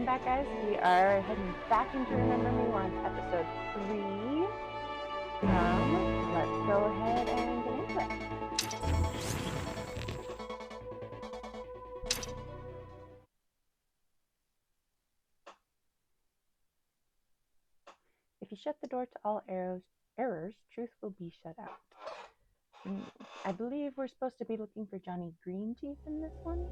welcome back, guys. We are heading back into Remember Me. We're on episode 3. Let's go ahead and get into it. If you shut the door to all errors, truth will be shut out. I believe we're supposed to be looking for Johnny Greenteeth in this one.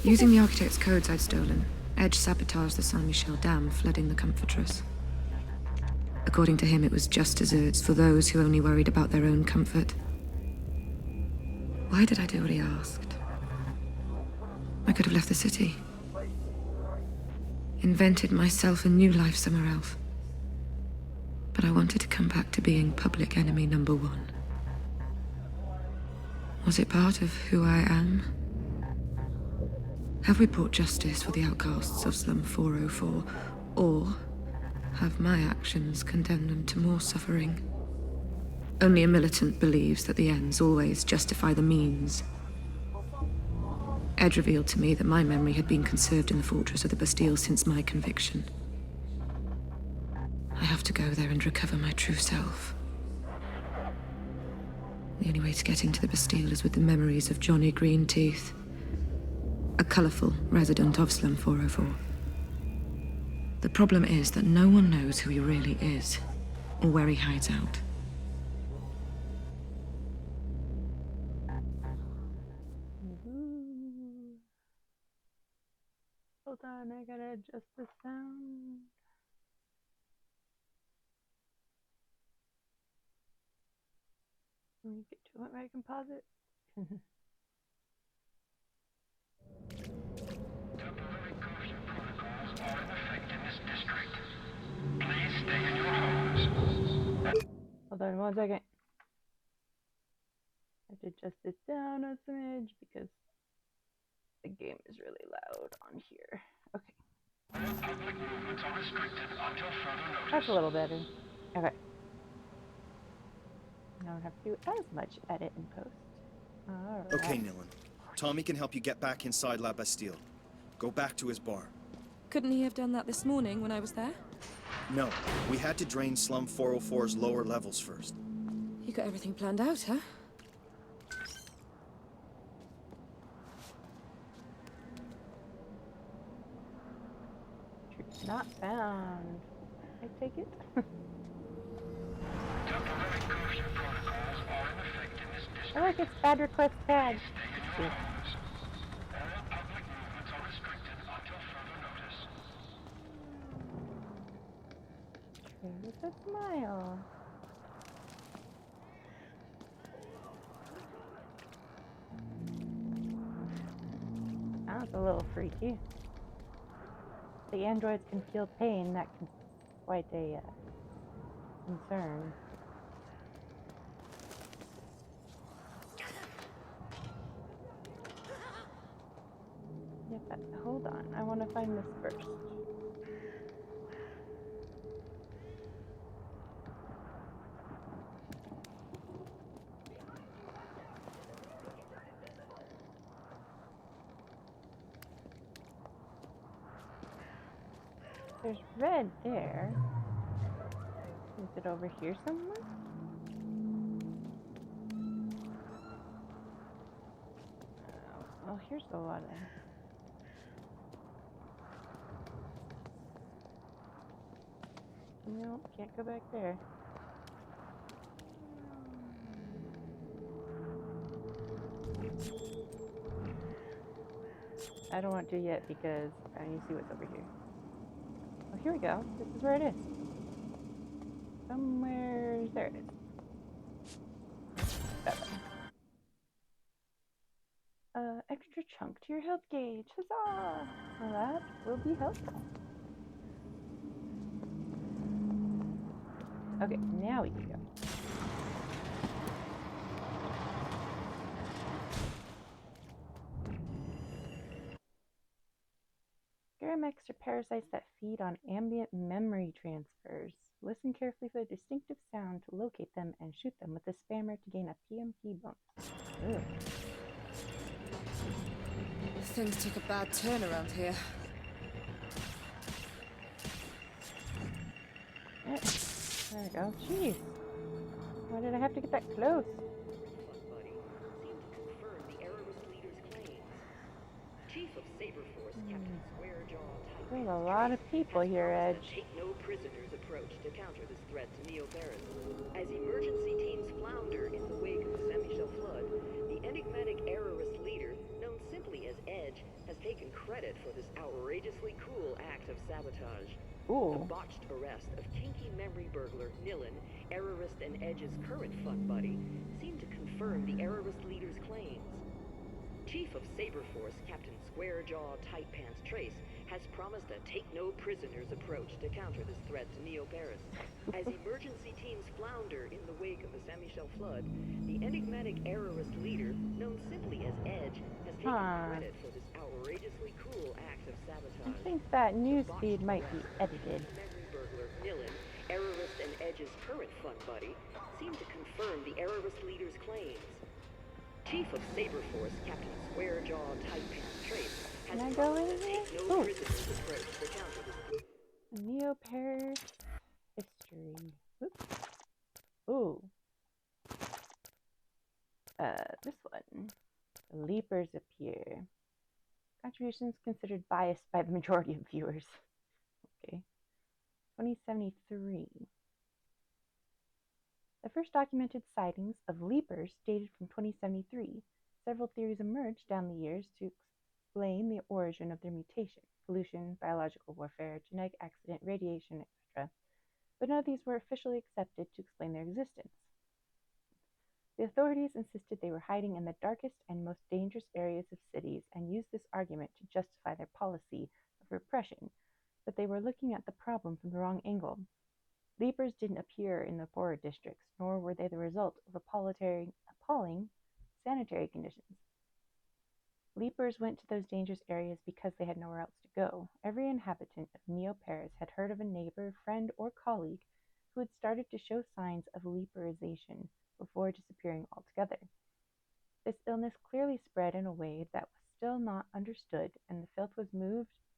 Using the architect's codes I'd stolen, Edge sabotaged the Saint-Michel Dam, flooding the Comfortress. According to him, it was just desserts for those who only worried about their own comfort. Why did I do what he asked? I could have left the city. Invented myself a new life somewhere else. But I wanted to come back to being public enemy number 1. Was it part of who I am? Have we brought justice for the outcasts of Slum 404, or have my actions condemned them to more suffering? Only a militant believes that the ends always justify the means. Ed revealed to me that my memory had been conserved in the fortress of the Bastille since my conviction. I have to go there and recover my true self. The only way to get into the Bastille is with the memories of Johnny Greenteeth, a colourful resident of Slum 404. The problem is that no one knows who he really is, or where he hides out. Hold on, I gotta adjust the sound. Let me get to it. I can pause it. Temporary curfew protocols are in effect in this district. Please stay in your homes. Hold on 1 second. I have to adjust it down a smidge because the game is really loud on here. Okay. All public movements are restricted until further notice. That's a little better. Okay. I don't have to do as much edit and post. Alright. Okay, Nillan. Tommy can help you get back inside La Bastille. Go back to his bar. Couldn't he have done that this morning when I was there? No, we had to drain Slum 404's lower levels first. You got everything planned out, huh? Truth not found. I take it. Temporary curfew protocols are in effect in this district. I like its bad request tag. Stay in your homes. All public movements are restricted until further notice. True with a smile. Sounds a little freaky. The androids can feel pain. That can quite a concern. Yeah, but hold on. I want to find this first. There's red there. Is it over here somewhere? Oh, well, here's the water. No, can't go back there. I don't want to yet because I need to see what's over here. Oh, here we go. This is where it is. Somewhere. There it is. That one. Extra chunk to your health gauge. Huzzah! Well, that will be helpful. Okay, now we can go. Garamex are parasites that feed on ambient memory transfers. Listen carefully for a distinctive sound to locate them and shoot them with the spammer to gain a PMP bonus. Ugh. Things took a bad turn around here. There we go. Jeez. Why did I have to get that close? There's a lot of people here, Edge. Take no prisoners approach to counter this threat to Neo-Paris. As emergency teams flounder in the wake of the Saint-Michel flood, the enigmatic errorist leader, known simply as Edge, has taken credit for this outrageously cool act of sabotage. Ooh. The botched arrest of kinky memory burglar Nilin, Errorist and Edge's current fun buddy, seemed to confirm the Errorist leader's claims. Chief of Saber Force, Captain Squarejaw Tightpants Trace, has promised a take-no-prisoners approach to counter this threat to Neo-Paris. As emergency teams flounder in the wake of the Saint-Michel flood, the enigmatic errorist leader, known simply as Edge, has taken credit for this outrageously cool act of sabotage. I think that news feed might be edited. Memory burglar Nilin, Errorist and Edge's current fun buddy, seemed to confirm the errorist leader's claims. Chief of Saber Force, Captain Squarejaw Tightpants Trace, has Can I go in here? Ooh. Neo-Paris history. Oops. Ooh. This one. The Leapers appear. Contributions considered biased by the majority of viewers. Okay. 2073. The first documented sightings of leapers dated from 2073. Several theories emerged down the years to explain the origin of their mutation: pollution, biological warfare, genetic accident, radiation, etc. But none of these were officially accepted to explain their existence. The authorities insisted they were hiding in the darkest and most dangerous areas of cities and used this argument to justify their policy of repression, but they were looking at the problem from the wrong angle. Leapers didn't appear in the poorer districts, nor were they the result of appalling sanitary conditions. Leapers went to those dangerous areas because they had nowhere else to go. Every inhabitant of Neo-Paris had heard of a neighbor, friend, or colleague who had started to show signs of leaperization before disappearing altogether. This illness clearly spread in a way that was still not understood, and the filth was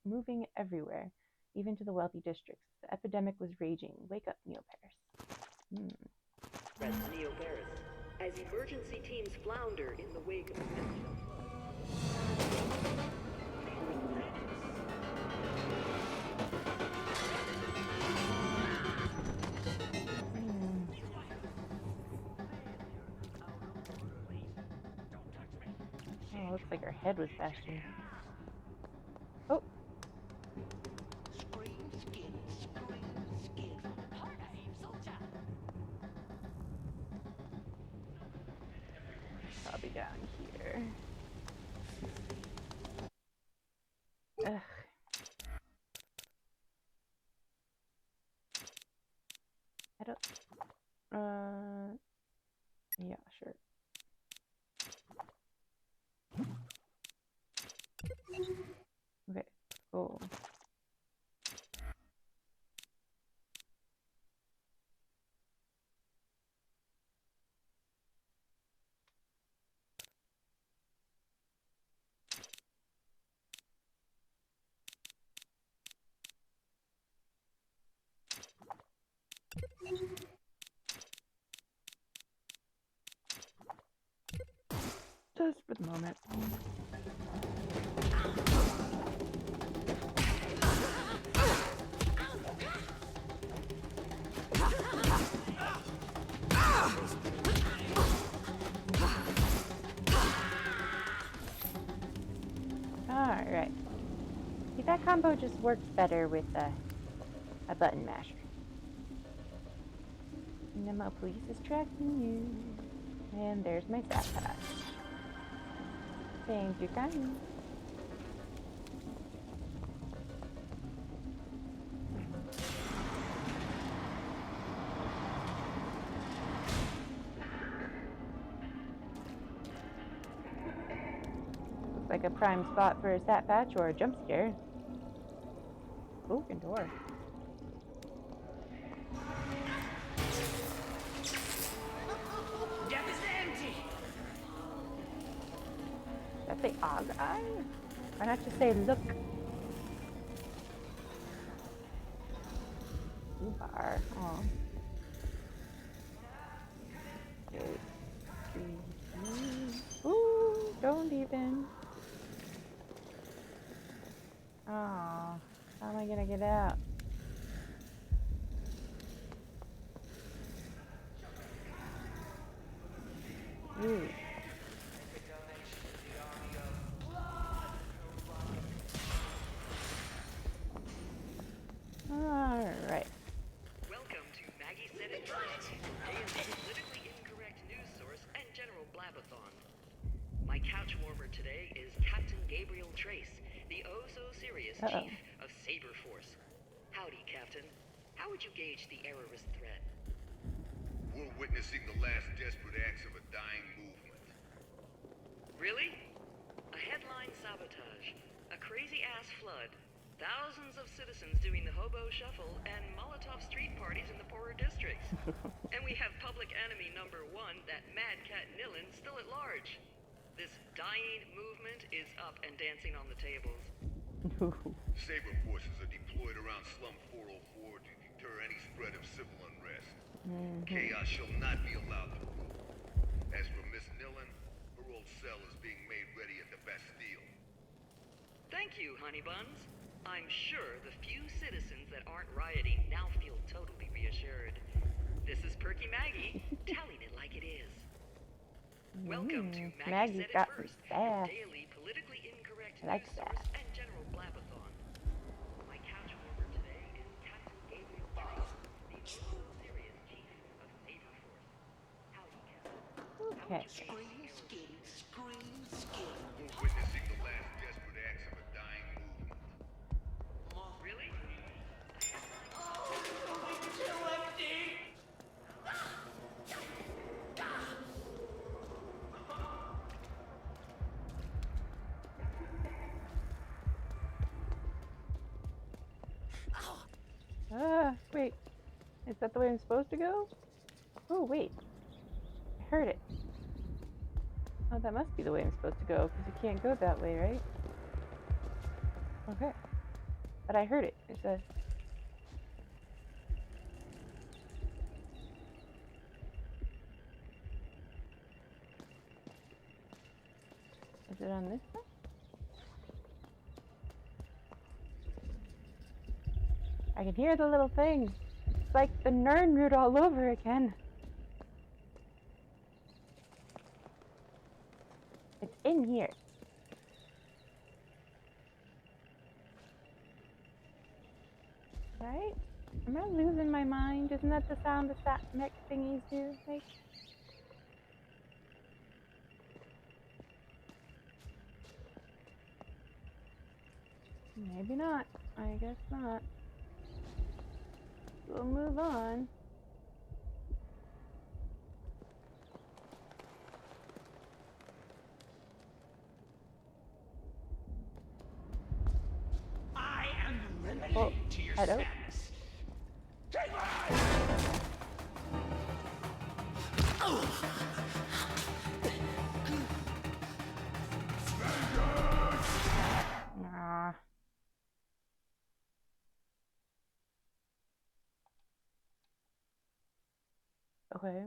moving everywhere, even to the wealthy districts. The epidemic was raging. Wake up, Neo-Paris. That's Neo-Paris. As emergency teams flounder in the wake of the Saint-Michel flood. Oh, looks like her head was bashed in. Oh. Probably down here. Ugh. I don't. Yeah, sure. Okay, cool. Just for the moment. Alright. See, that combo just works better with a button masher. Nemo Police is tracking you. And there's my zap pass. Thank you, kindly. Looks like a prime spot for a stat patch or a jump scare. Open door. Did I say og eye? Why not just say look? Bar. Oh. leaving. Oh, how am I gonna get out? Ooh. Alright. Welcome to Maggie Said It First, daily politically incorrect news source and general blabathon. My couch warmer today is Captain Gabriel Trace, the oh-so-serious chief of Saber Force. Howdy, Captain. How would you gauge the errorist threat? We're witnessing the last desperate acts of a dying movement. Really? A headline sabotage, a crazy-ass flood, thousands of citizens doing the hobo shuffle, and Molotov street parties in the poorer districts. And we have public enemy number one, that mad cat Nilin, still at large. This dying movement is up and dancing on the tables. Saber forces are deployed around Slum 404 to deter any spread of civil unrest. Chaos shall not be allowed to rule. As for Miss Nilin, her old cell is being made ready at the Bastille. Thank you, honey buns. I'm sure the few citizens that aren't rioting now feel totally reassured. This is Perky Maggie, telling it like it is. Welcome to Maggie Said It First, your daily politically incorrect news source and general blabathon. My couch warmer today is Captain Gabriel Trace, the oh-so-serious chief of Saber Force. Howdy, Captain. Okay. We're witnessing the last desperate acts of a dying movement. Really? Wait. Is that the way I'm supposed to go? Oh, wait. I heard it. Oh, that must be the way I'm supposed to go, because you can't go that way, right? Okay. But I heard it. It says... Is it on this side? I can hear the little thing. It's like the Nern route all over again. It's in here. Right? Am I losing my mind? Isn't that the sound the neck thingies do? Like... Maybe not. I guess not. We'll move on. I am the remedy to your sadness. Take mine! Nah. Okay.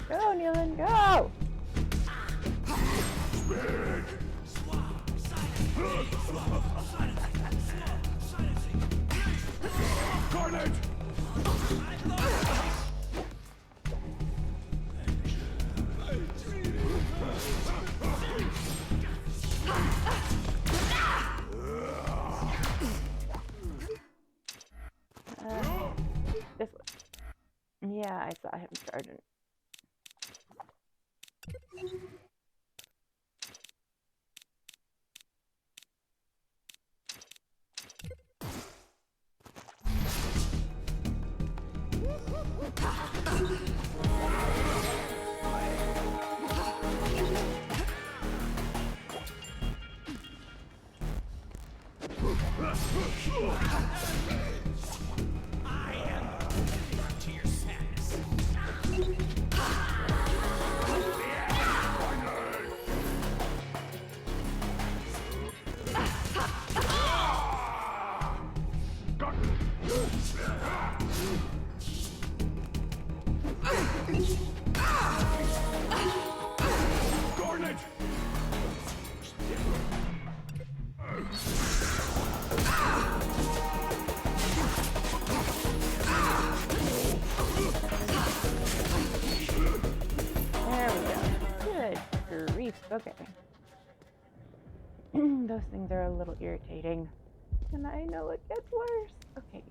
Go, Nealon, go! This one. Yeah, I saw him charging. There we go. Good grief. Okay. Those things are a little irritating. And I know it gets worse. Okay.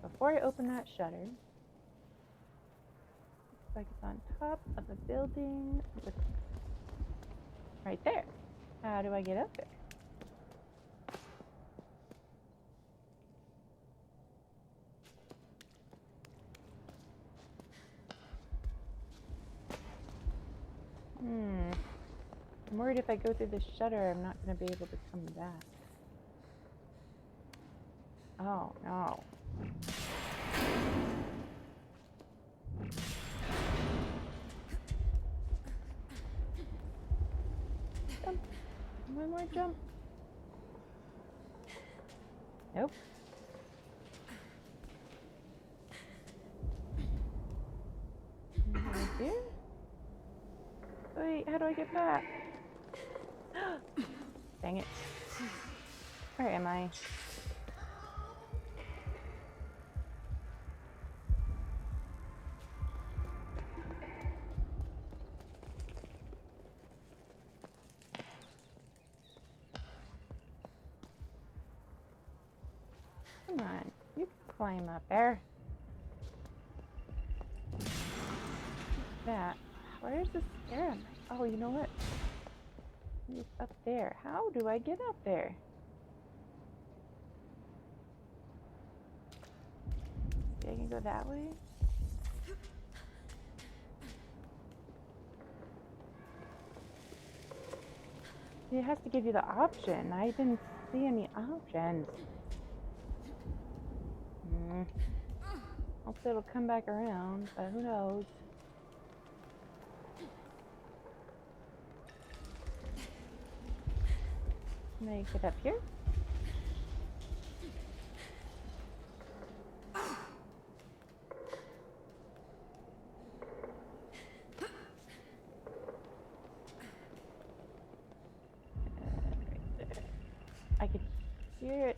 Before I open that shutter, looks like it's on top of a building with right there. How do I get up there? I'm worried if I go through the shutter, I'm not going to be able to come back. Oh, no. Jump. One more jump. Nope. Right here. Wait, how do I get back? Dang it. Where am I? Come on, you can climb up there. What's that? Where's the scarab? Oh, you know what? It's up there. How do I get up there? I can go that way? It has to give you the option. I didn't see any options. Hopefully it'll come back around, but who knows? Can I get up here? Right there. I could hear it.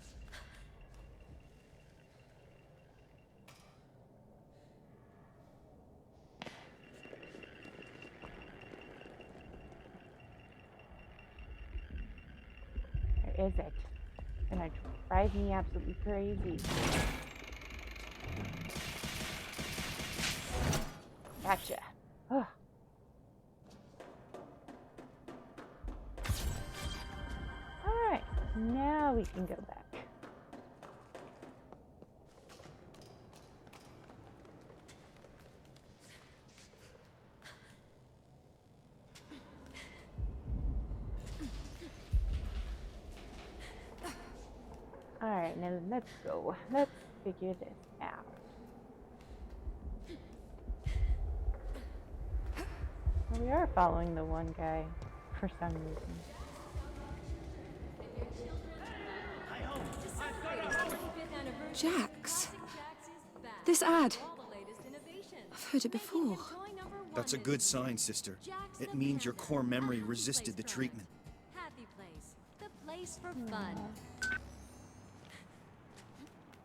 Where is it? It's gonna drive me absolutely crazy. Gotcha. Oh. Alright, now we can go back. Alright, now let's go. Let's figure this out. Well, we are following the one guy for some reason. Jax. This ad. I've heard it before. That's a good sign, sister. It means your core memory resisted the treatment. Happy Place. The place for fun.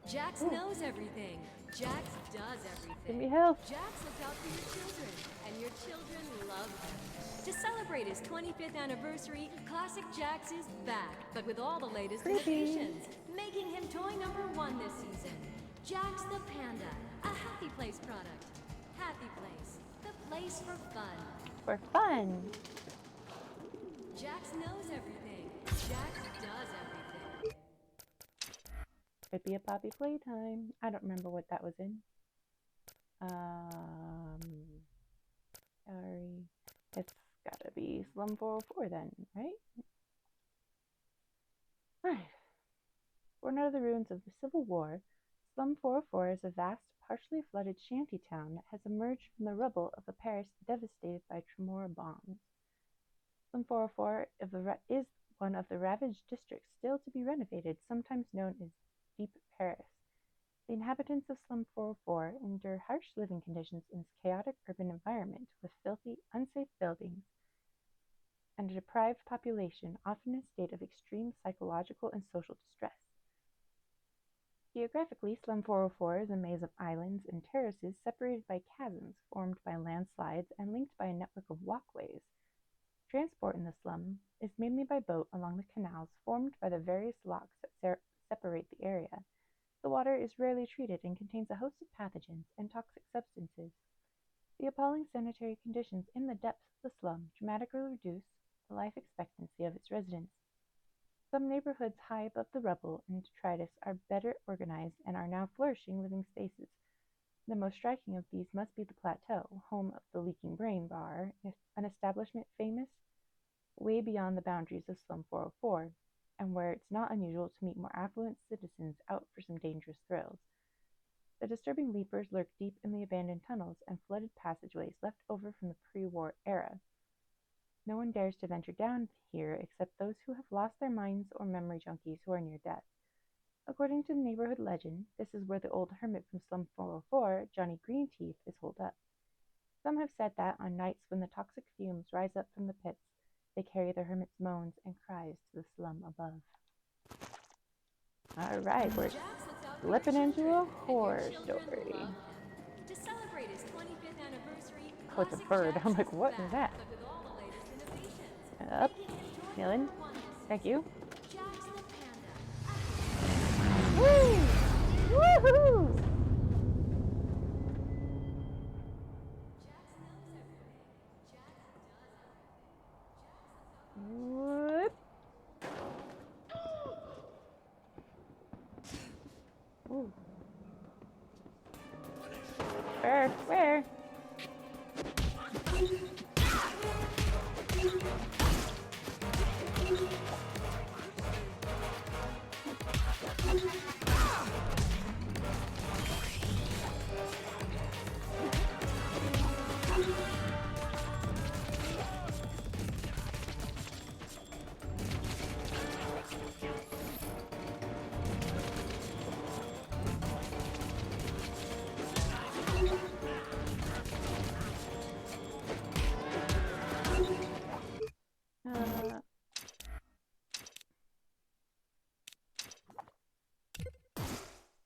Jax knows everything. Jax does everything. Give me help. Jax looked out for your children, and your children love him. To celebrate his 25th anniversary, Classic Jax is back, but with all the latest innovations, making him toy #1 this season. Jax the Panda, a Happy Place product. Happy Place, the place for fun. For fun. Jax knows everything. Jax does everything. Could be a Poppy Playtime. I don't remember what that was in. Sorry. It's gotta be Slum 404 then, right? Alright. Born out of the ruins of the Civil War, Slum 404 is a vast, partially flooded shanty town that has emerged from the rubble of a Paris devastated by Tremor bombs. Slum 404 is one of the ravaged districts still to be renovated, sometimes known as Deep Paris. The inhabitants of Slum 404 endure harsh living conditions in this chaotic urban environment with filthy, unsafe buildings and a deprived population, often in a state of extreme psychological and social distress. Geographically, Slum 404 is a maze of islands and terraces separated by chasms formed by landslides and linked by a network of walkways. Transport in the slum is mainly by boat along the canals formed by the various locks that separate the area. The water is rarely treated and contains a host of pathogens and toxic substances. The appalling sanitary conditions in the depths of the slum dramatically reduce the life expectancy of its residents. Some neighborhoods high above the rubble and detritus are better organized and are now flourishing living spaces. The most striking of these must be the Plateau, home of the Leaking Brain Bar, an establishment famous way beyond the boundaries of Slum 404, and where it's not unusual to meet more affluent citizens out for some dangerous thrills. The disturbing leapers lurk deep in the abandoned tunnels and flooded passageways left over from the pre-war era. No one dares to venture down here except those who have lost their minds or memory junkies who are near death. According to the neighborhood legend, this is where the old hermit from Slum 404, Johnny Greenteeth, is holed up. Some have said that on nights when the toxic fumes rise up from the pits, they carry the hermit's moans and cries to the slum above. Alright, we're slipping into a horror story. To celebrate his 25th anniversary, Oh, it's a bird. I'm like, what is that? Up. Nilin. Thank you. Woo! Woohoo! Whoop. Ooh. Where?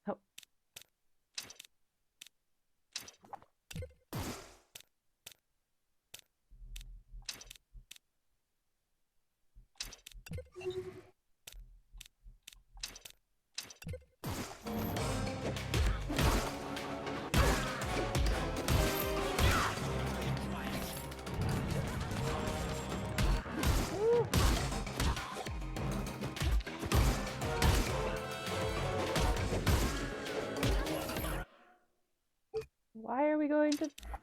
Oh.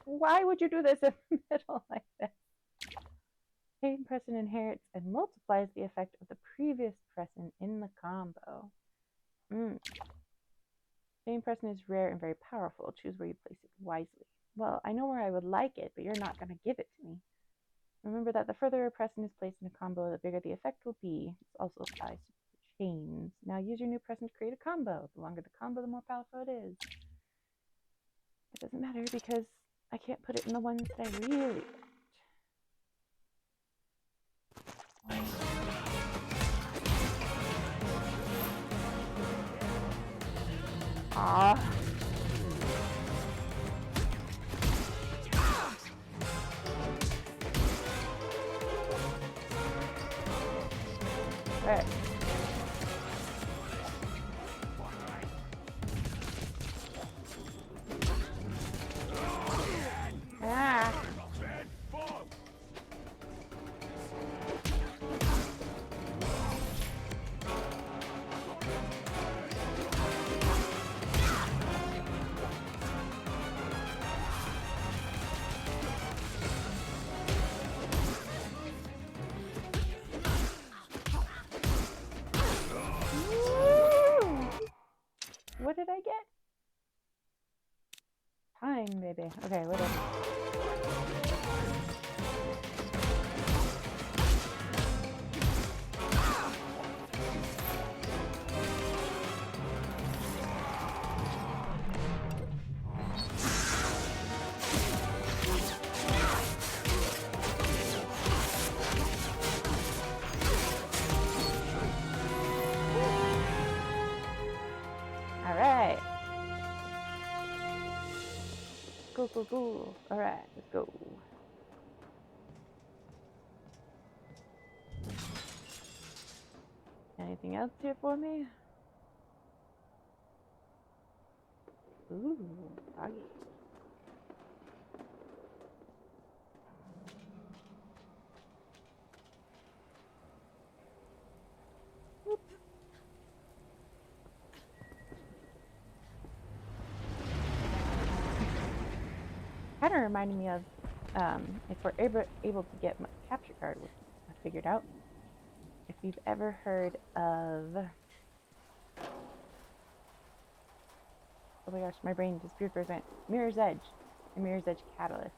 Why would you do this in the middle like this? Pain Preston inherits and multiplies the effect of the previous Preston in the combo. Pain Preston is rare and very powerful. Choose where you place it wisely. Well, I know where I would like it, but you're not going to give it to me. Remember that the further a Preston is placed in a combo, the bigger the effect will be. This also applies to chains. Now use your new Preston to create a combo. The longer the combo, the more powerful it is. It doesn't matter because I can't put it in the ones that I really want. Aww. Alright. Ah. did I get? Time, baby. Okay, whatever. All right. Go. All right, let's go. Anything else here for me? Ooh, doggy. Whoop. Kind of reminded me of if we're able to get my capture card, which I figured out. If you've ever heard of, oh my gosh, my brain disappeared for a second. Mirror's Edge, and Mirror's Edge Catalyst.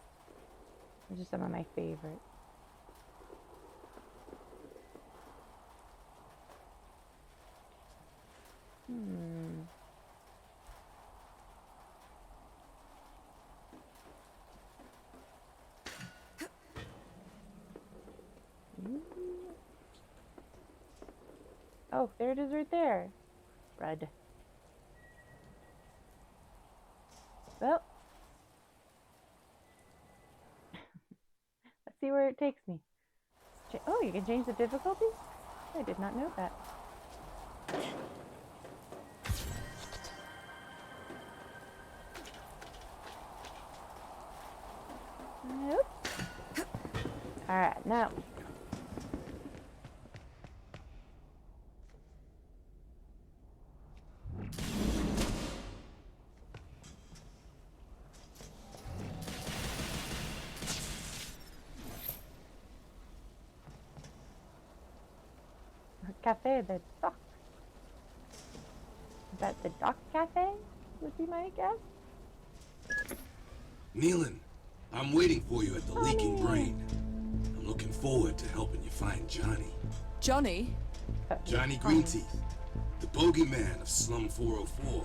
Those are some of my favorites. Oh, there it is right there. Red. Well, let's see where it takes me. Oh, you can change the difficulty? I did not know that. Nope. Alright, now. Cafe, the dock. Is that the dock cafe? Would be my guess. Nealon, I'm waiting for you at the Leaking Brain. I'm looking forward to helping you find Johnny. Johnny? Johnny Greenteeth, the bogeyman of Slum 404.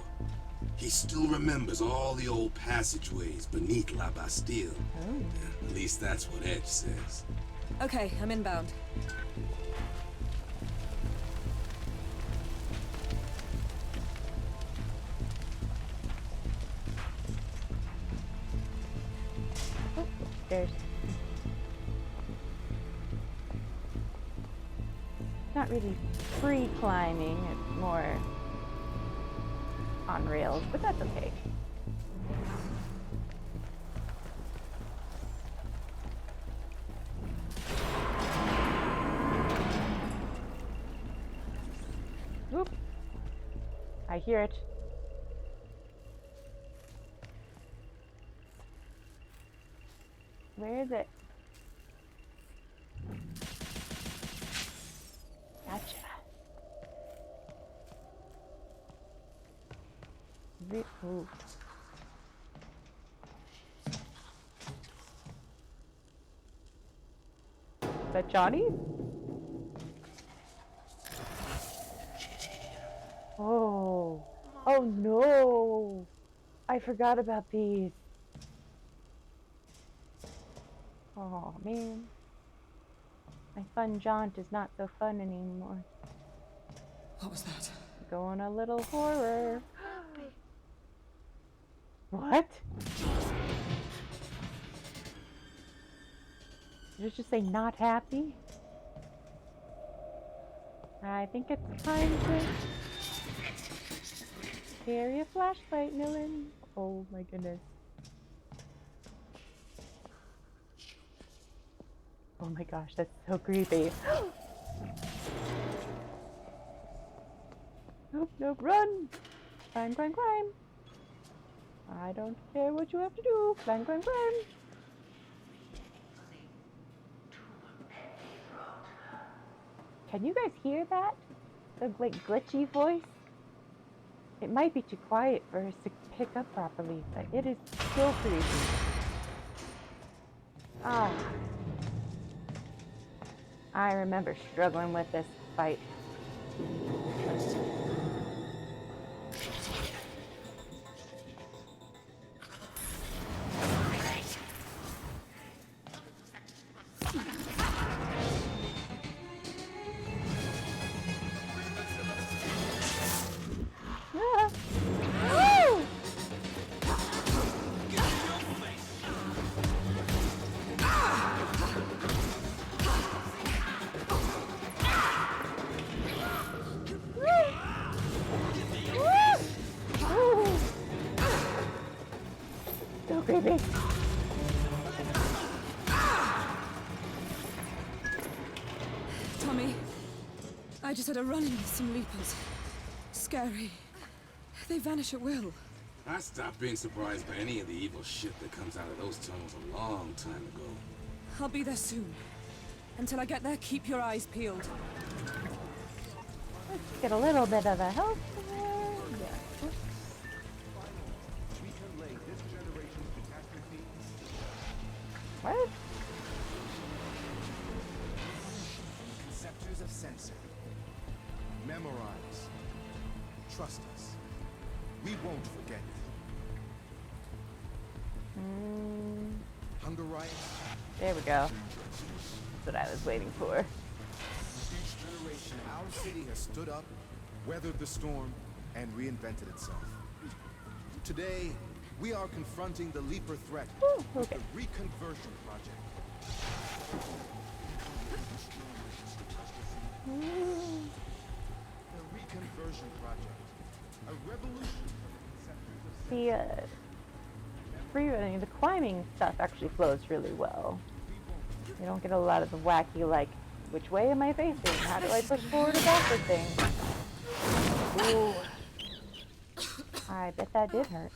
He still remembers all the old passageways beneath La Bastille. At least that's what Edge says. Okay, I'm inbound. There's not really free climbing, it's more on rails, but that's okay. Whoop. I hear it. Where is it? Gotcha. Ooh. Is that Johnny? Oh. Oh no. I forgot about these. Oh man. My fun jaunt is not so fun anymore. What was that? Going a little horror. What? Did it just say not happy? I think it's time to carry a flashlight, Nilin. Oh my goodness. Oh my gosh, that's so creepy. Nope, nope, run! Climb, climb, climb! I don't care what you have to do. Climb, climb, climb! Can you guys hear that? The like glitchy voice? It might be too quiet for us to pick up properly, but it is still creepy. Ah. I remember struggling with this fight. So creepy. Tommy, I just had a run-in with some leapers. Scary. They vanish at will. I stopped being surprised by any of the evil shit that comes out of those tunnels a long time ago. I'll be there soon. Until I get there, keep your eyes peeled. Let's get a little bit of a health. Yeah. What? Conceptors of sensor. Memorize. Trust us. We won't forget. Hunger riots. There we go. That's what I was waiting for. Each generation, our city has stood up, weathered the storm, and reinvented itself. Today, we are confronting the Leaper threat with the Reconversion Project. The Reconversion Project. A revolution for the conceptors of The climbing stuff actually flows really well. You don't get a lot of the wacky, like, which way am I facing? How do I push forward or backward thing? Ooh. I bet that did hurt.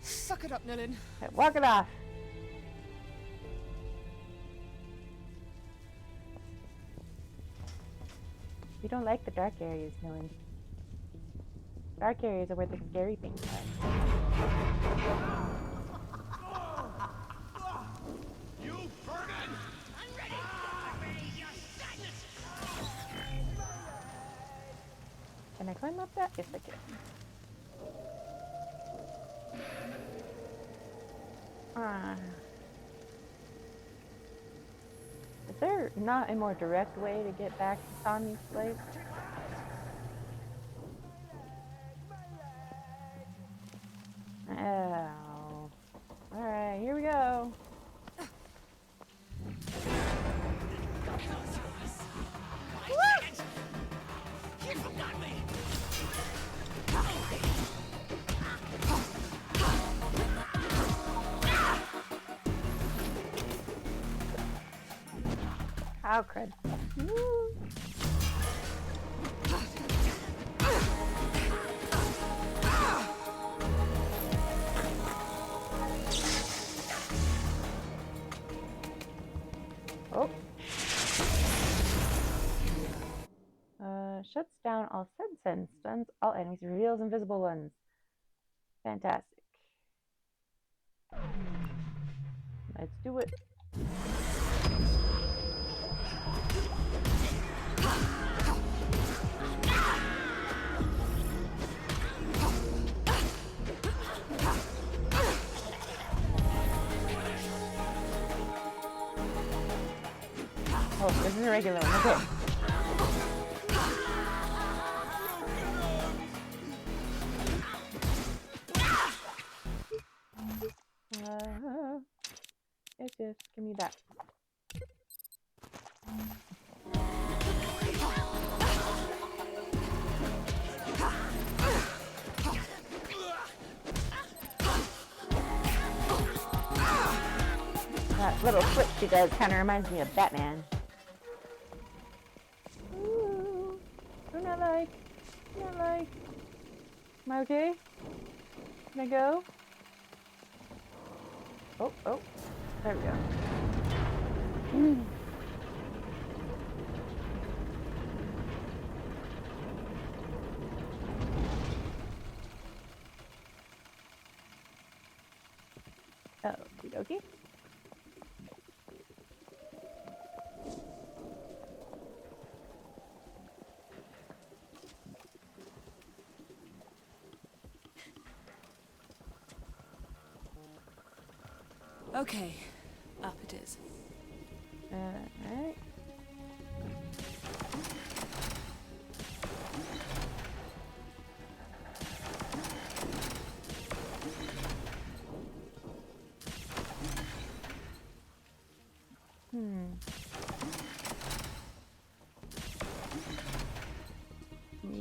Suck it up, Nilin. Okay, walk it off. You don't like the dark areas, Nilin. Dark areas are where the scary things are. You vermin! I'm ready! Can I climb up that? Yes, I can. Is there not a more direct way to get back to Tommy's place? Oh. Alright, here we go. Cow crud. Woo. Oh. Shuts down all sense and stuns all enemies, reveals invisible ones. Fantastic. Let's do it. Oh, this is a regular one. Okay. Yes, give me that. That little flip she does kind of reminds me of Batman. Ooh, I'm not like. Am I okay? Can I go? Oh, there we go. dokie. Okay, up it is. Alright.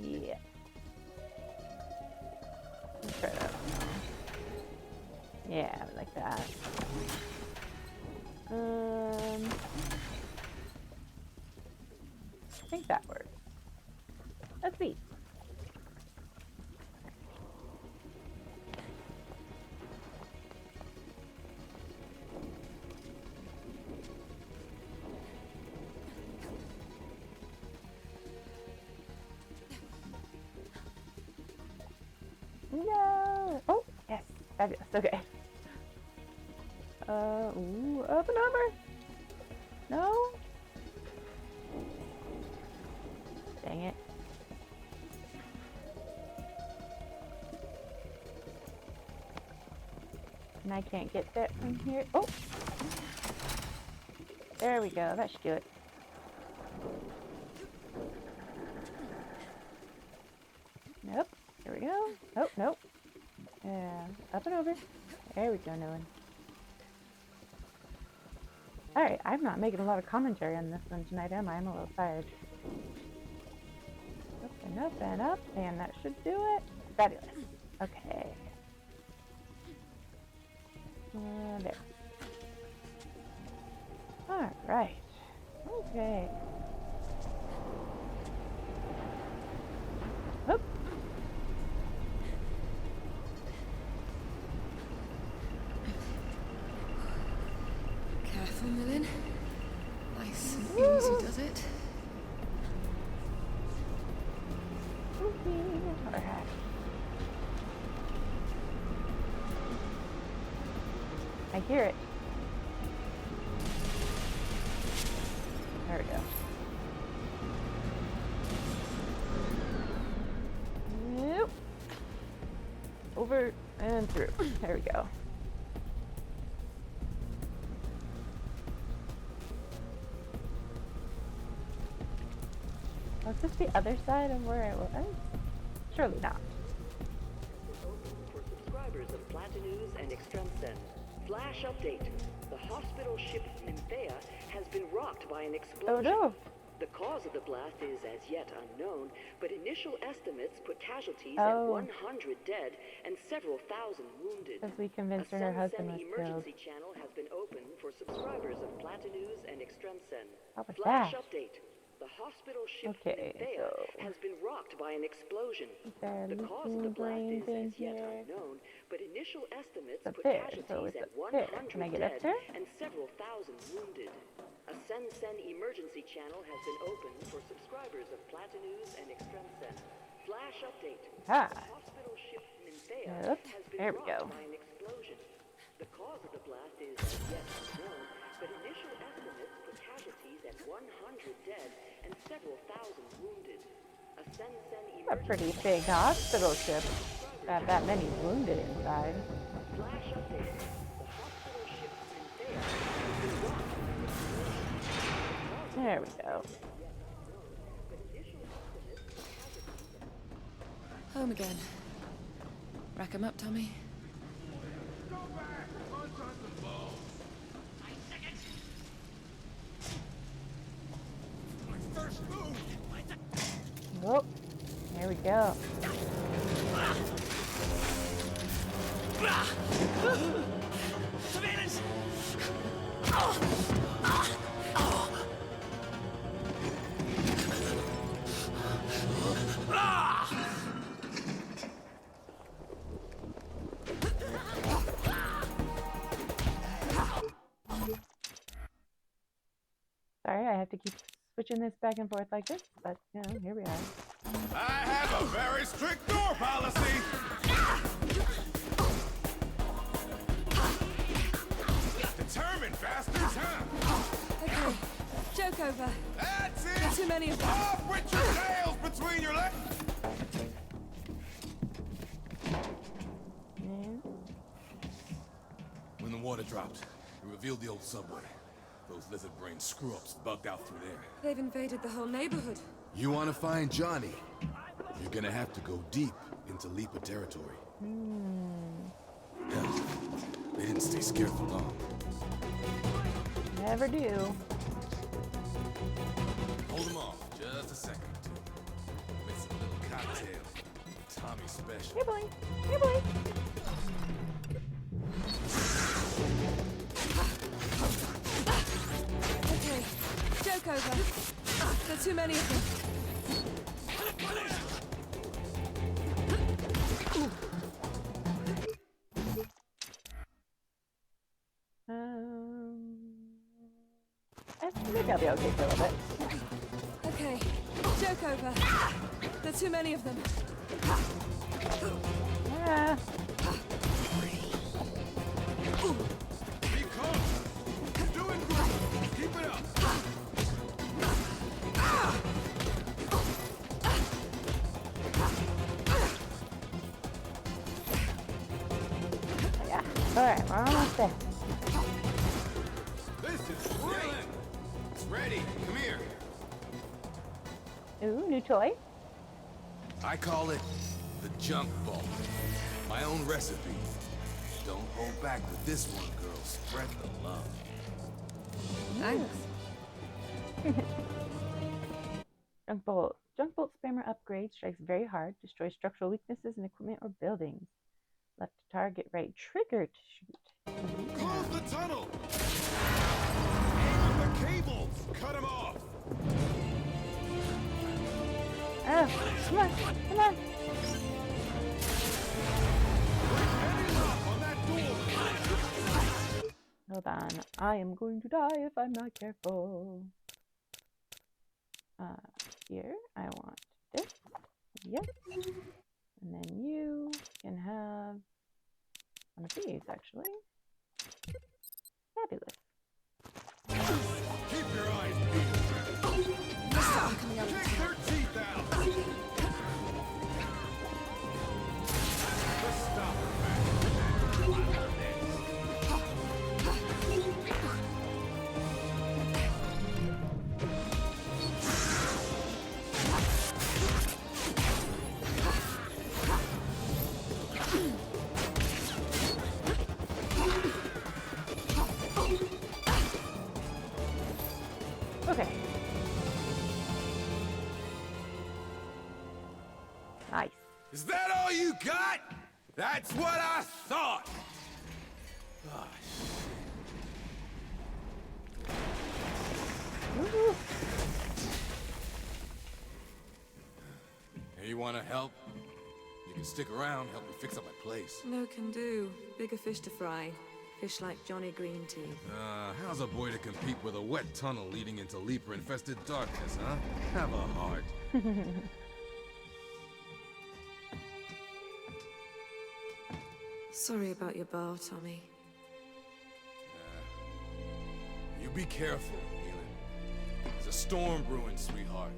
Yeah. Let's try that one. Yeah, I like that. I think that works. Let's see. No! Oh, yes. Fabulous. Okay. Ooh, up and over. No? Dang it. And I can't get that from here. Oh! There we go. That should do it. Nope. There we go. Oh, nope. Yeah. Up and over. There we go, Nolan. Alright, I'm not making a lot of commentary on this one tonight, am I? I'm a little tired. Up and up and up, and that should do it. Fabulous. Okay. There. Alright. Okay. Oop. Careful, Millen. Nice and easy, does it? Alright. I hear it. There we go. Nope. Over and through. There we go. Was this the other side of where I was? Surely not. For subscribers of Platanews and Extremsen. Flash update. The hospital ship Nymphaea has been rocked by an explosion. Oh no! The cause of the blast is as yet unknown, but initial estimates put casualties Oh. at 100 dead and several thousand wounded. Because we convinced her her husband was killed. emergency channel has been opened for subscribers of Platanews and Extremsen. How was Flash that? update. The hospital ship Okay, Nymphaea so has been rocked by an explosion. is there The cause of the blast is as yet here? unknown, but initial estimates Up put there, casualties so it's at up there. 100 Can I get up dead there? and several thousand wounded. A Sen emergency channel has been opened for subscribers of Platanews and Extremsen. Flash update. Ah. The hospital ship Nymphaea Yep, has been there we rocked go. by an explosion. The cause of the blast is as yet unknown, but initial estimates put casualties at 100 dead and several thousand wounded. A Sen A pretty big hospital ship. Got that many wounded inside. Flash update. The hospital ship Nymphaea has been rocked by an explosion. There we go. Home again. Rack 'em up, Tommy. Oh, there we go. Sorry, I have to keep switching this back and forth like this, but you know, here we are. I have a very strict door policy. joke over. That's it! There's too many of them. Off with your tails between your legs! When the water dropped, it revealed the old subway. Those lizard brain screw-ups bugged out through there. They've invaded the whole neighborhood. You want to find Johnny? You're gonna have to go deep into Lipa territory. Yeah, they didn't stay scared for long. Never do. Hold them off, just a second or two. Mix a little cocktail. Tommy special. Here, boy. Here, boy. Okay, joke over. There's too many of them. I think I'll be okay for a little bit. Okay, joke over. There's too many of them. Ah. Be calm! You're doing great! Keep it up! Yeah. Alright, we're almost there. This is thrilling! It's ready. Come here. Ooh, new toy. I call it the junk vault. My own recipe. Don't hold back with this one, girl. Spread the love. Thanks. Junk bolt. Junk bolt spammer upgrade strikes very hard, destroys structural weaknesses in equipment or buildings. Left to target, right trigger to shoot. Close the tunnel! Aim at the cables! Cut them off! Oh, come on, come on. Heavy lock on that door! Hold on. I am going to die if I'm not careful. Here, I want this. Yep. And then you can have one of these, actually. Fabulous. Keep your eyes peeled! Kick their teeth out! Just stop her, man. Okay. Nice. Is that all you got? That's what I thought! Ah, Woo-hoo. Hey, you wanna help? You can stick around, help me fix up my place. No can do. Bigger fish to fry. Fish like Johnny Greenteeth. How's a boy to compete with a wet tunnel leading into Leaper-infested darkness, huh? Have a heart. Sorry about your bar, Tommy. You be careful, Nealon. There's a storm brewing, sweetheart.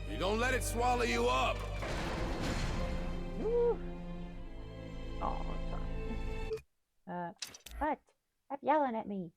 You don't let it swallow you up! Woo. Oh, what? Stop yelling at me.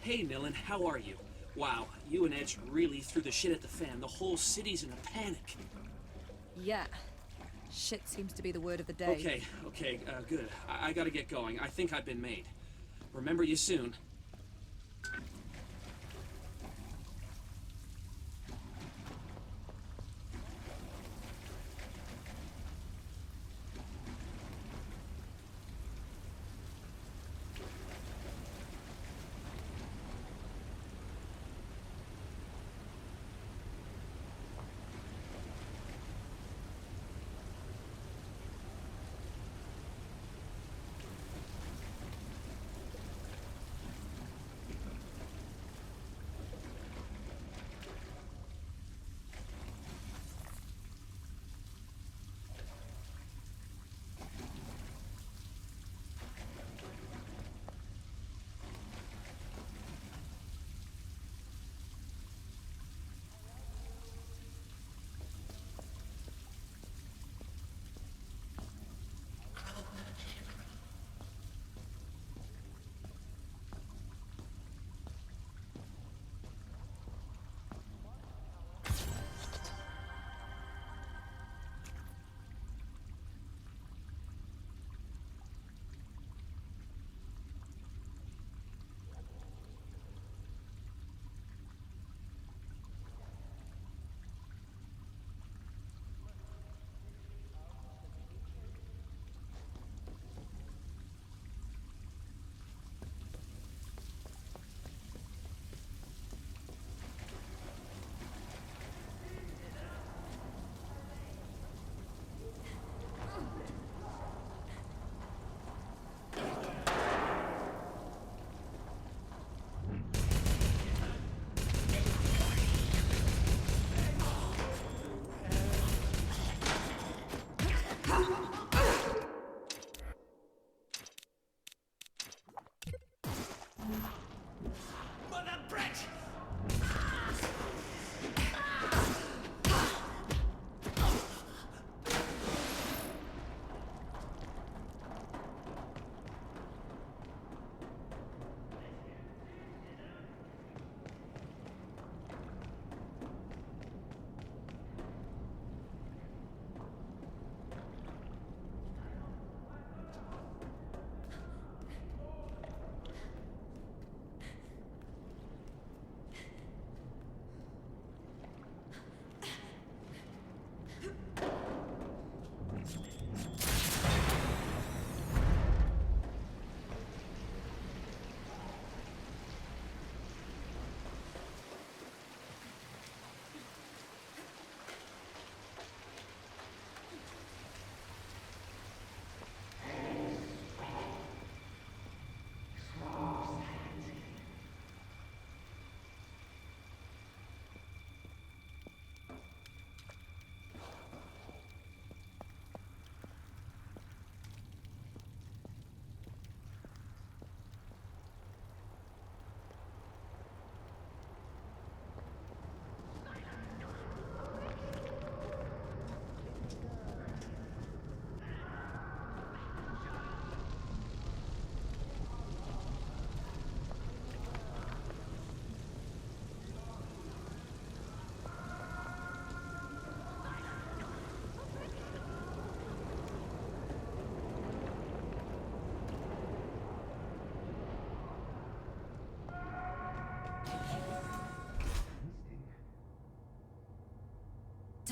Hey, Nilin, how are you? Wow, you and Edge really threw the shit at the fan. The whole city's in a panic. Yeah. Shit seems to be the word of the day. Okay, good. I gotta get going. I think I've been made. Remember you soon.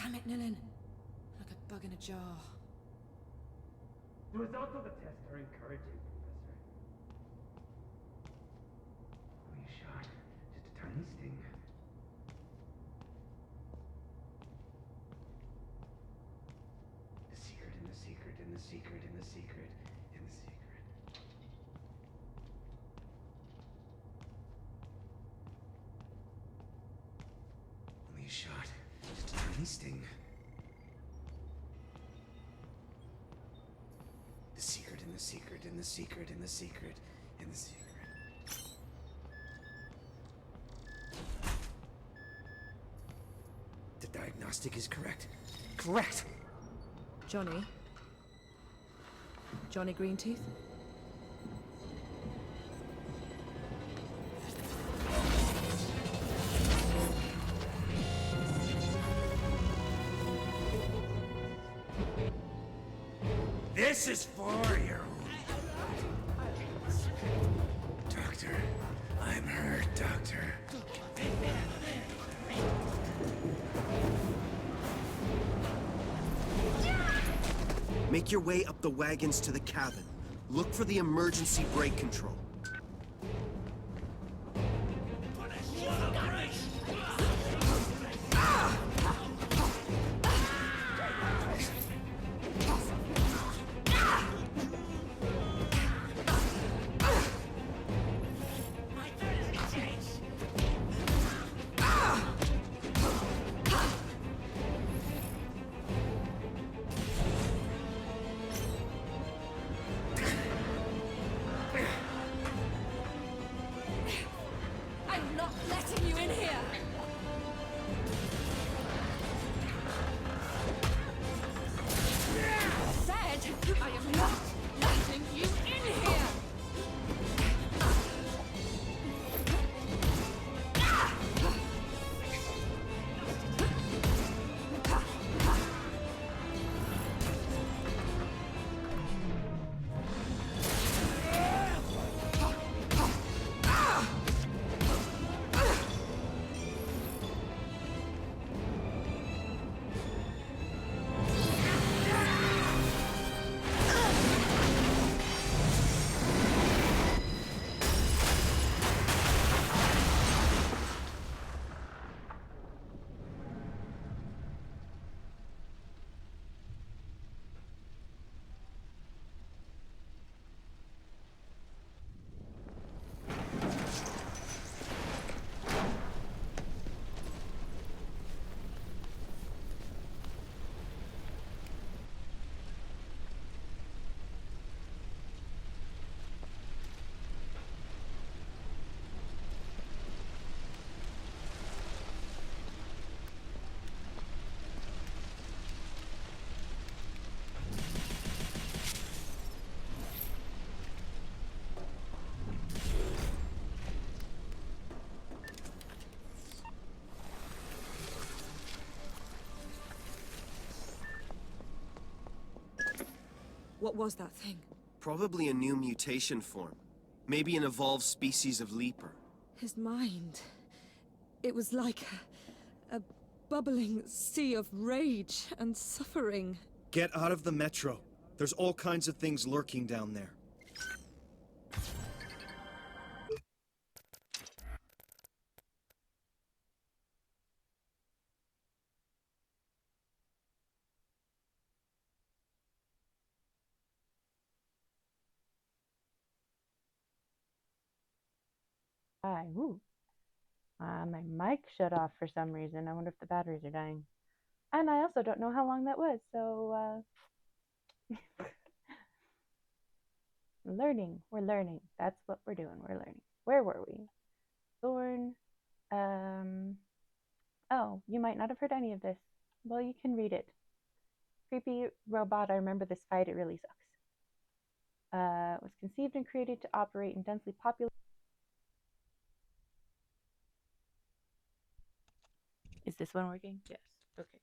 Damn it, Nilin. Like a bug in a jar. The results of the test are encouraging, Professor. Only a shot, just a tiny sting. The secret in the secret in the secret in the secret in the secret. Only a shot, just a tiny sting. The secret in the secret in the secret in the secret in the secret. The diagnostic is correct. Correct! Johnny? Johnny Greenteeth? This is for you. Doctor, I'm hurt, Doctor. Make your way up the wagons to the cabin. Look for the emergency brake control. I'm not letting you in here! Said I am not letting you in here! What was that thing? Probably a new mutation form. Maybe an evolved species of leaper. His mind. It was like a bubbling sea of rage and suffering. Get out of the metro. There's all kinds of things lurking down there. Ooh. My mic shut off for some reason. I wonder if the batteries are dying. And I also don't know how long that was, so learning. We're learning. That's what we're doing. We're learning. Where were we? Thorn. Oh, you might not have heard any of this. Well, you can read it. Creepy robot. I remember this fight. It really sucks. Was conceived and created to operate in densely populated. Is this one working? Yes. Okay.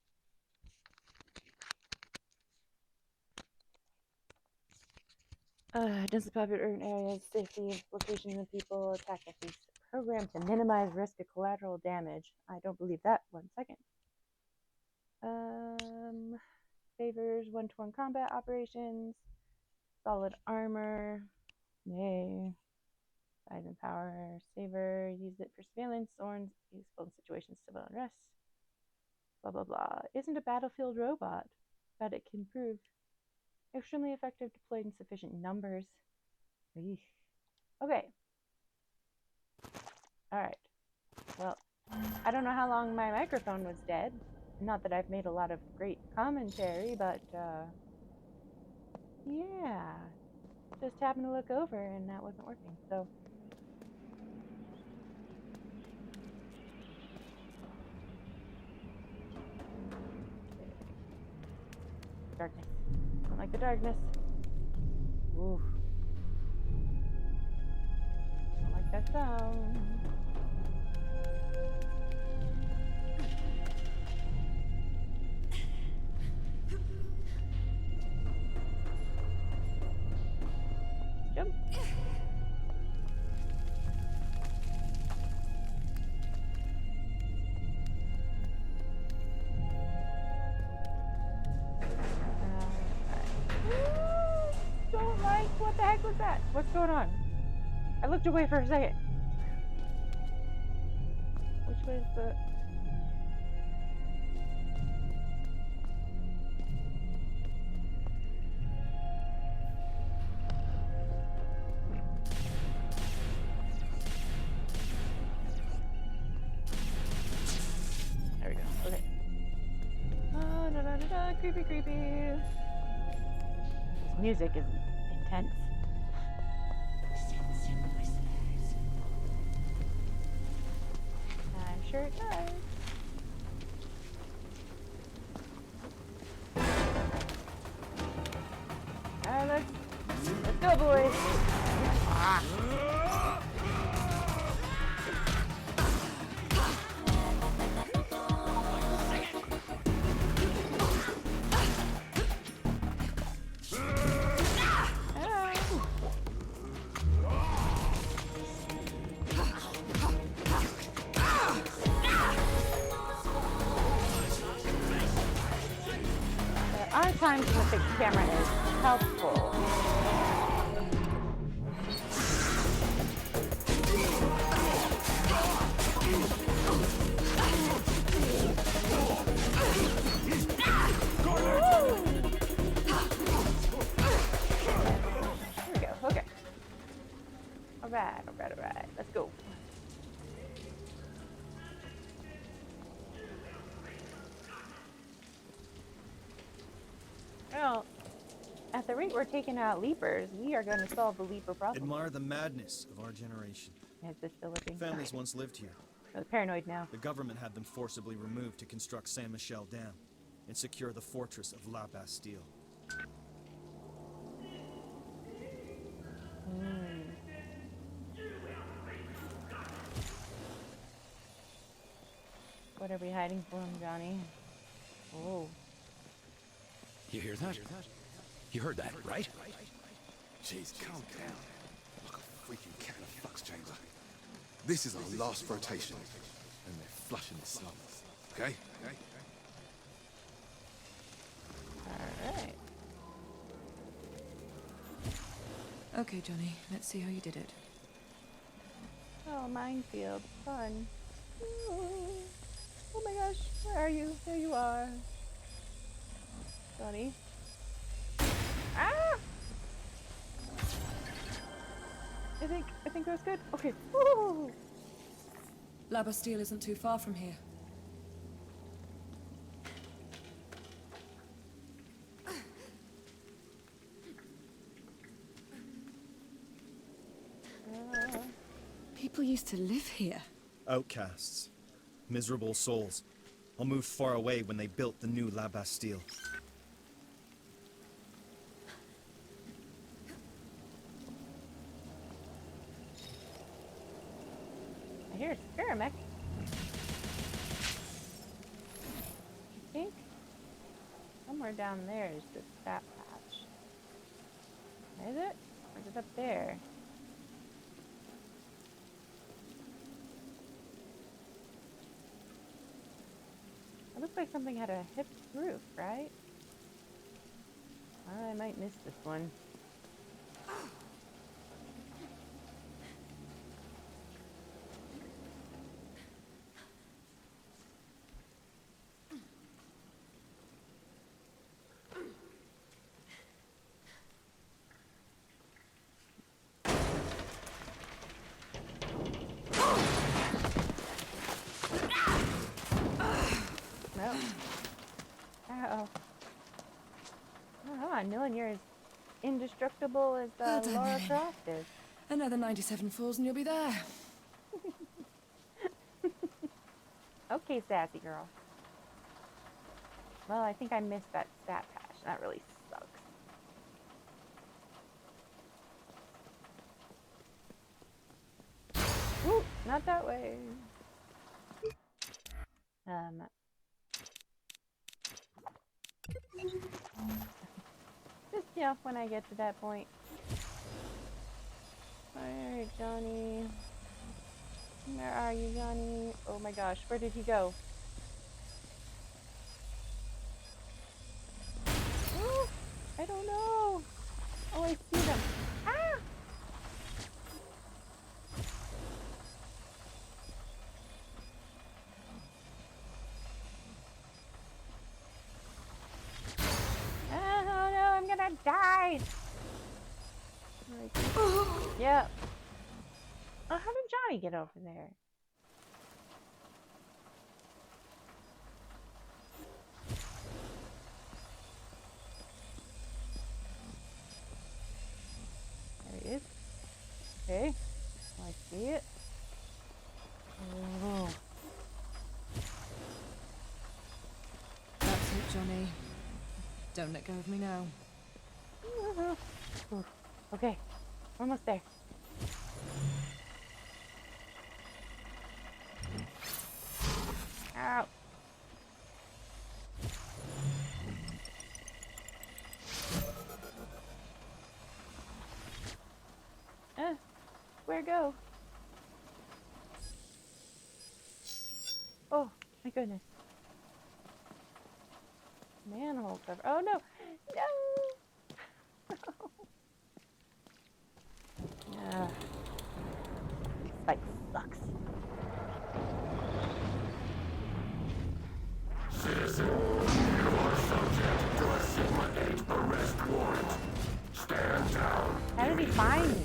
Densely populated urban areas, safety of location of people, attack ethics, programmed to minimize risk of collateral damage. I don't believe that 1 second. Favors one-to-one combat operations. Solid armor. Yay. Size and power. Saver. Use it for surveillance. Thorns. Useful in situations of civil unrest. Blah, blah, blah. Isn't a battlefield robot, but it can prove extremely effective deployed in sufficient numbers. Eesh. Okay. Alright. Well, I don't know how long my microphone was dead. Not that I've made a lot of great commentary, but, yeah. Just happened to look over and that wasn't working, so. Darkness. Don't like the darkness. Oof. Don't like that sound. Jump. Don't like. What the heck was that? What's going on? I looked away for a second. Which was the... There we go. Okay. Creepy, creepy. This music is intense. I'm sure it does. Alright, let's go, boys. Ah. Times when the fixed camera is helpful. Here we go. Okay. Alright. Let's go. Well, at the rate we're taking out leapers, we are going to solve the leaper problem. Admire the madness of our generation. Is this still looking? Families once lived here. I'm paranoid now. The government had them forcibly removed to construct Saint Michel Dam and secure the fortress of La Bastille. What are we hiding from, Johnny? Oh. You hear that? You heard that, right? Jeez, calm down. Like a freaking cat in a flux chamber. This is our last rotation, and they're flushing the slums. Okay? Alright. Okay, Johnny, let's see how you did it. Oh, minefield. Fun. Ooh. Oh my gosh, where are you? There you are. Johnny. Ah! I think that's good. Okay. Woo! La Bastille isn't too far from here. People used to live here. Outcasts. Miserable souls. All moved far away when they built the new La Bastille. I hear a Spiramech. I think somewhere down there is the sap patch. Is it? Or is it up there? looks like something had a hip roof, right? I might miss this one. No. Ow. Oh, come on, Nilin, you're as indestructible as Well done, Lara Nilin. Croft is. Another 97 falls and you'll be there. Okay, sassy girl. Well, I think I missed that stat patch. That really sucks. Ooh, not that way. Just, when I get to that point. Alright, Johnny. Where are you, Johnny? Oh my gosh, where did he go? Ooh, I don't know. Oh, I see them. Ah! Oh no, I'm gonna die! Yep. Oh, how did Johnny get over there? There he is. Okay. I see it. Oh. That's it, Johnny. Don't let go of me now. Okay, we're almost there. Ow. Where go? Oh, my goodness. Manhole cover. Oh no! No! Yeah. Spike sucks. Citizen, you are subject to a Sigma 8 arrest warrant. Stand down. How did he find me?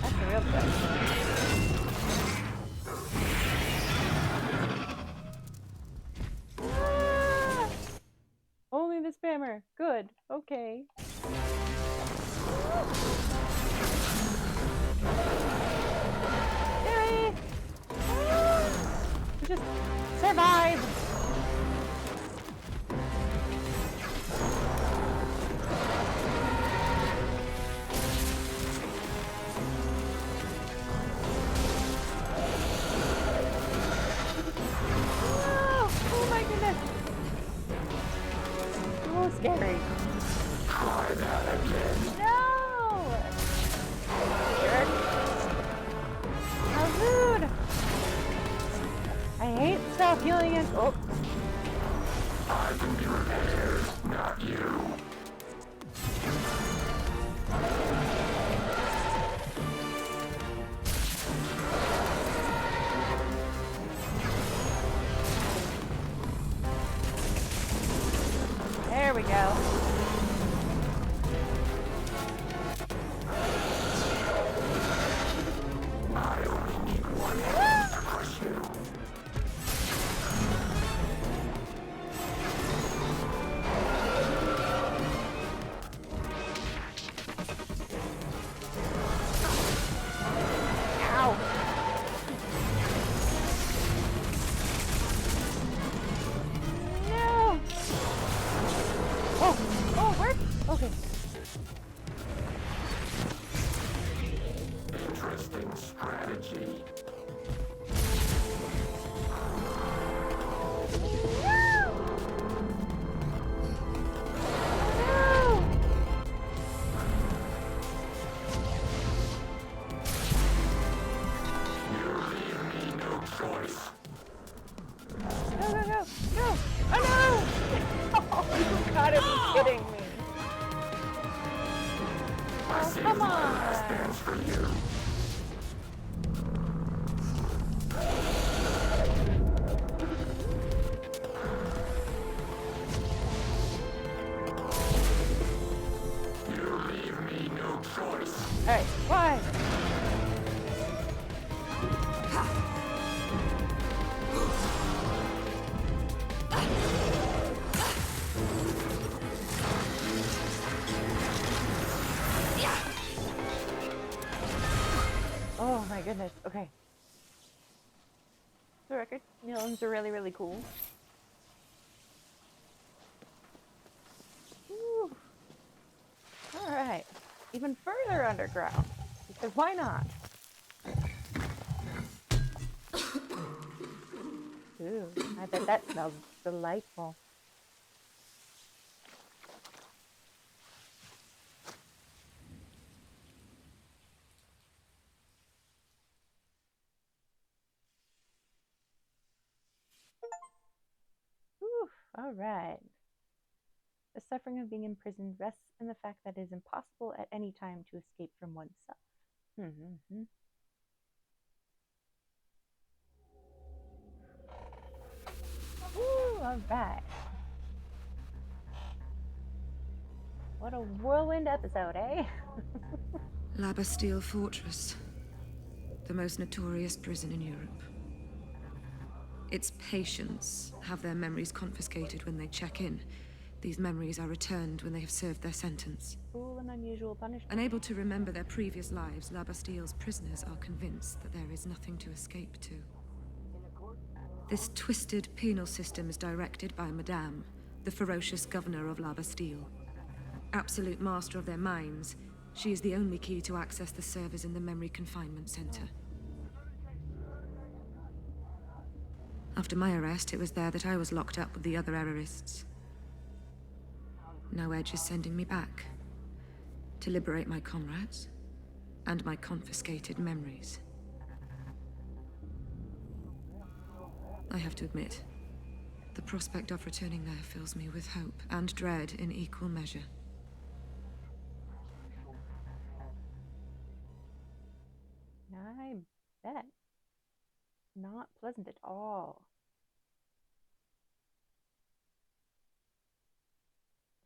That's the real question. Ah! Only the spammer. Good. Okay. Yay! Just survive. Oh my goodness. So scary. Try that again. No! Jerk. How rude! I hate self-healing and oh. I can be repaired, not you. There we go. I only need one hand to push you. Ow! No! Oh, where? Okay. Interesting strategy. You leave me no choice. Go, go, go! goodness. Okay. For the record, Nilans are really, really cool. Whew. All right. Even further underground. Because why not? Ooh, I bet that smells delightful. Whew, all right. The suffering of being imprisoned rests in the fact that it is impossible at any time to escape from oneself. Mm-hmm. Woo, all right. What a whirlwind episode, eh? La Bastille Fortress, the most notorious prison in Europe. Its patients have their memories confiscated when they check in. These memories are returned when they have served their sentence. Cruel and unusual punishment. Unable to remember their previous lives, La Bastille's prisoners are convinced that there is nothing to escape to. This twisted penal system is directed by Madame, the ferocious governor of La Bastille. Absolute master of their minds, she is the only key to access the servers in the memory confinement center. After my arrest, it was there that I was locked up with the other errorists. Now Edge is sending me back to liberate my comrades and my confiscated memories. I have to admit, the prospect of returning there fills me with hope and dread in equal measure. I bet. Not pleasant at all.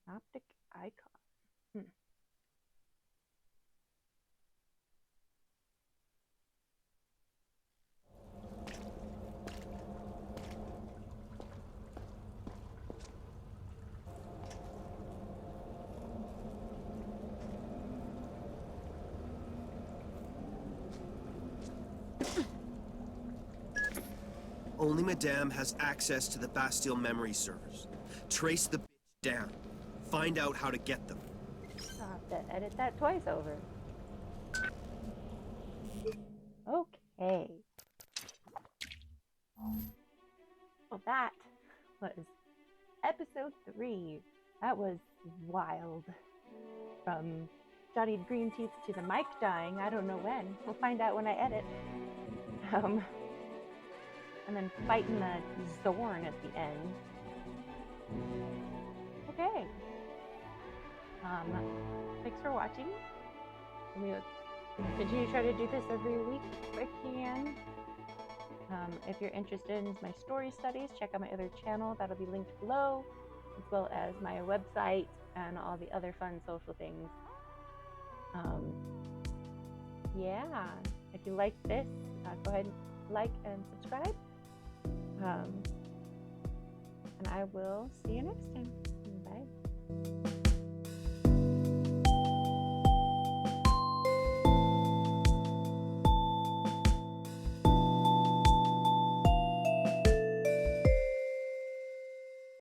Optic icon. Only Madame has access to the Bastille memory servers. Trace the bitch down. Find out how to get them. I'll have to edit that twice over. Okay. Well, that was episode 3. That was wild. From Johnny Greenteeth to the mic dying, I don't know when. We'll find out when I edit. And then fighting the Zorn at the end. Okay. Thanks for watching. We'll continue to try to do this every week if I can. If you're interested in my story studies, check out my other channel. That'll be linked below, as well as my website and all the other fun social things. Yeah, if you like this, go ahead and like and subscribe. And I will see you next time.